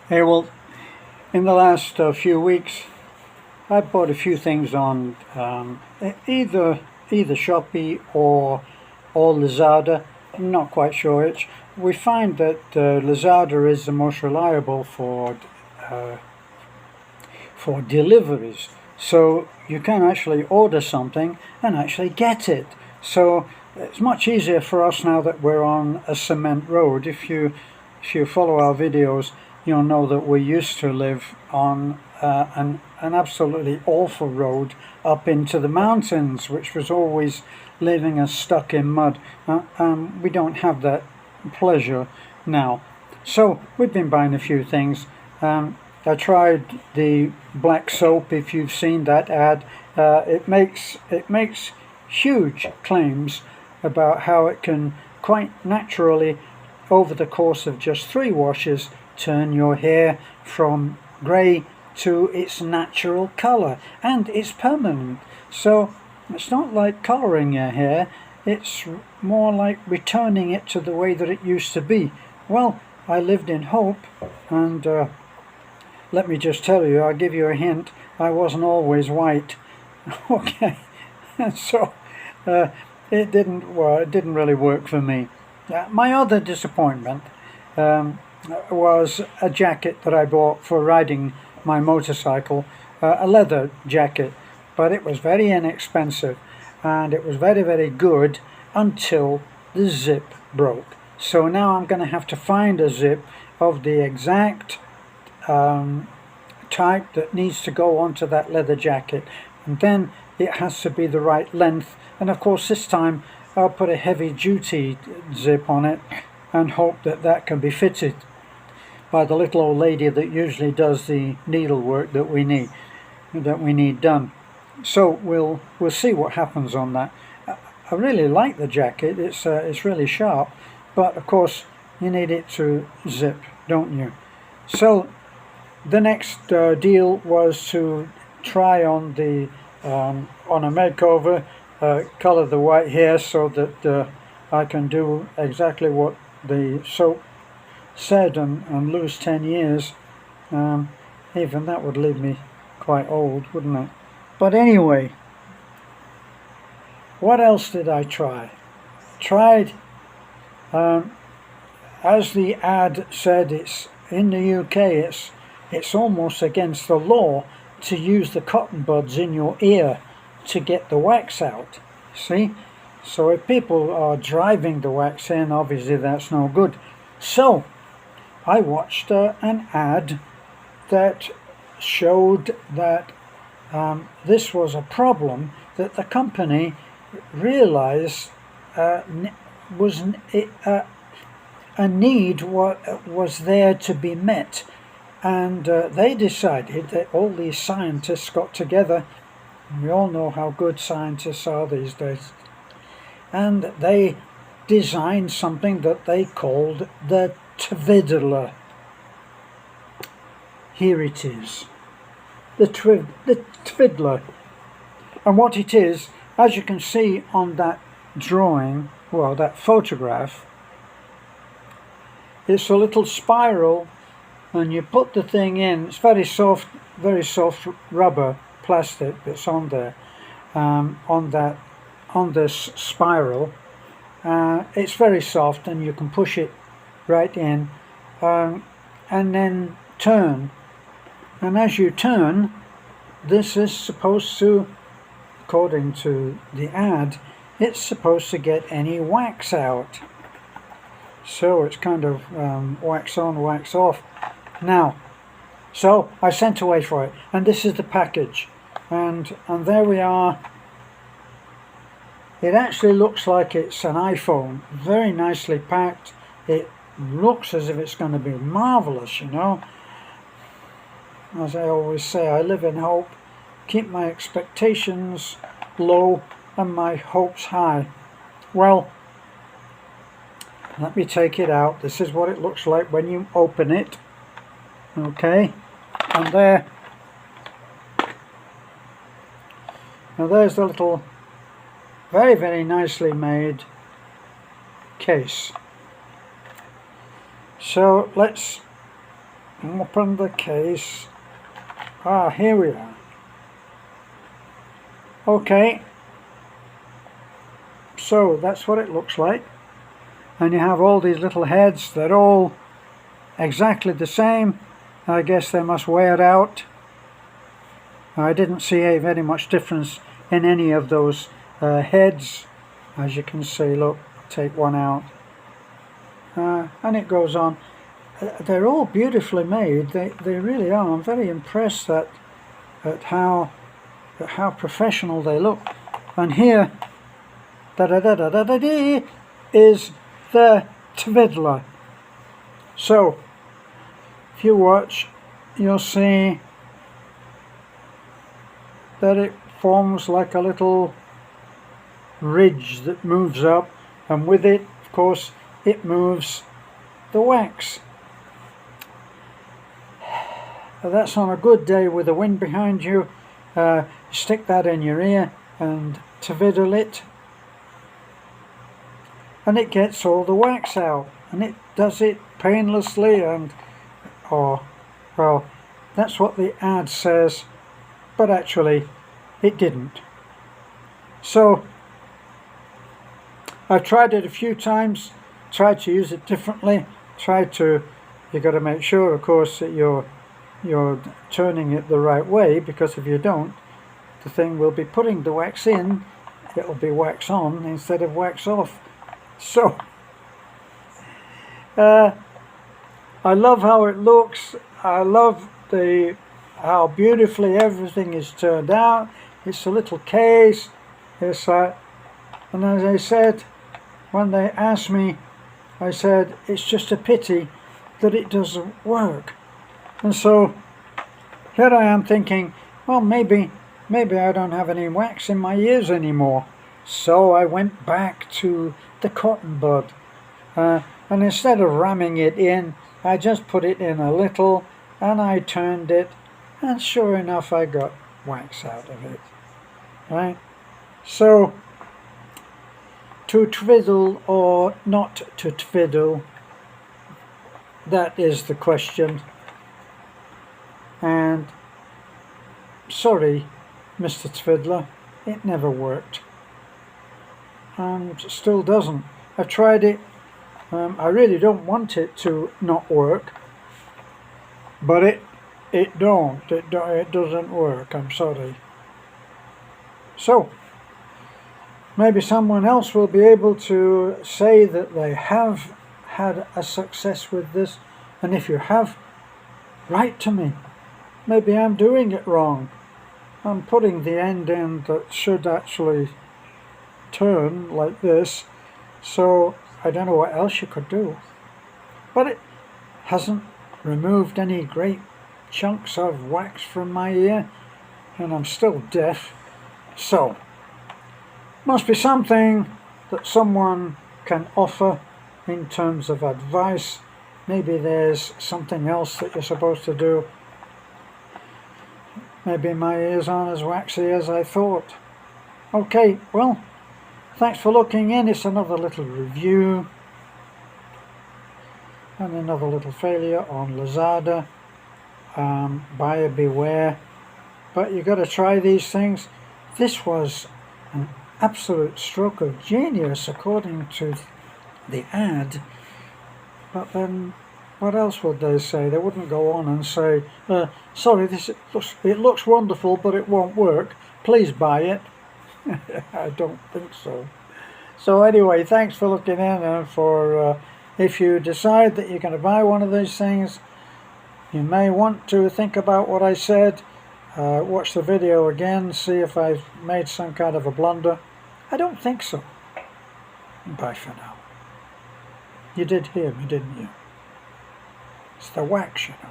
Hey, well, in the last few weeks, I bought a few things on either Shopee or Lazada. I'm not quite sure which. We find that Lazada is the most reliable for deliveries. So you can actually order something and actually get it. So it's much easier for us now that we're on a cement road. If you follow our videos, you'll know that we used to live on an absolutely awful road up into the mountains, which was always leaving us stuck in mud. We don't have that pleasure now. So we've been buying a few things. I tried the black soap. If you've seen that ad, it makes huge claims about how it can quite naturally, over the course of just 3 washes, turn your hair from grey to its natural colour, and it's permanent. So it's not like colouring your hair, it's more like returning it to the way that it used to be. Well, I lived in hope, and let me just tell you, I'll give you a hint, I wasn't always white. Okay, so it didn't really work for me. My other disappointment was a jacket that I bought for riding my motorcycle, a leather jacket, but it was very inexpensive and it was very, very good until the zip broke. So now I'm going to have to find a zip of the exact type that needs to go onto that leather jacket, and then it has to be the right length, and of course this time I'll put a heavy duty zip on it and hope that that can be fitted by the little old lady that usually does the needlework that we need done. So we'll see what happens on that. I really like the jacket. It's really sharp, but of course you need it to zip, don't you? So the next deal was to try on on a makeover, color the white hair so that I can do exactly what the soap said and lose 10 years. Even that would leave me quite old, wouldn't it? But anyway, what else did I try? Tried, as the ad said, it's in the UK, it's almost against the law to use the cotton buds in your ear to get the wax out. See? So if people are driving the wax in, obviously that's no good. So I watched an ad that showed that this was a problem that the company realized was a need was there to be met, and they decided that all these scientists got together. We all know how good scientists are these days, and they designed something that they called the Tvidler. Here it is, the Tvidler. And what it is, as you can see on that drawing, well, that photograph, it's a little spiral, and you put the thing in. It's very soft rubber plastic that's on there, on this spiral. It's very soft, and you can push it right in, and then turn. And as you turn, this is supposed to, according to the ad, it's supposed to get any wax out. So it's kind of wax on, wax off. Now, so I sent away for it, and this is the package, and there we are. It actually looks like it's an iPhone, very nicely packed. It looks as if it's going to be marvelous, you know. As I always say, I live in hope, keep my expectations low and my hopes high. Well, let me take it out. This is what it looks like when you open it. Okay, and there. Now there's the little, very, very nicely made case. So let's open the case. Ah, here we are. Okay, so that's what it looks like. And you have all these little heads. They're all exactly the same. I guess they must wear it out. I didn't see very much difference in any of those heads. As you can see, look, take one out. And it goes on. They're all beautifully made. They really are. I'm very impressed at how professional they look. And here, is the Tvidler. So, if you watch, you'll see that it forms like a little ridge that moves up, and with it, of course, it moves the wax. That's on a good day with the wind behind you. Stick that in your ear and twiddle it, and it gets all the wax out, and it does it painlessly. And well, that's what the ad says, but actually it didn't. So I've tried it a few times, tried to use it differently, you got to make sure, of course, that you're turning it the right way, because if you don't, the thing will be putting the wax in, it'll be wax on instead of wax off. So I love how it looks. I love how beautifully everything is turned out. It's a little case. It's and as I said, when they asked me, I said it's just a pity that it doesn't work. And so here I am thinking, well, maybe I don't have any wax in my ears anymore. So I went back to the cotton bud, and instead of ramming it in, I just put it in a little, and I turned it, and sure enough, I got wax out of it. Right? So, to twiddle or not to twiddle, that is the question. And sorry, Mr. Tvidler, it never worked. And still doesn't. I've tried it. I really don't want it to not work, but it doesn't work. I'm sorry. So maybe someone else will be able to say that they have had a success with this, and if you have, write to me. Maybe I'm doing it wrong. I'm putting the end in that should actually turn like this, so I don't know what else you could do. But it hasn't removed any great chunks of wax from my ear, and I'm still deaf. So, must be something that someone can offer in terms of advice. Maybe there's something else that you're supposed to do. Maybe my ears aren't as waxy as I thought. Okay, well, thanks for looking in. It's another little review and another little failure on Lazada. Buyer beware. But you got to try these things. This was an absolute stroke of genius according to the ad. But then what else would they say? They wouldn't go on and say, sorry, it looks wonderful, but it won't work. Please buy it. I don't think so. So anyway, thanks for looking in, and for if you decide that you're going to buy one of these things, you may want to think about what I said. Watch the video again, see if I've made some kind of a blunder. I don't think so. Bye for now. You did hear me, didn't you? It's the wax, you know.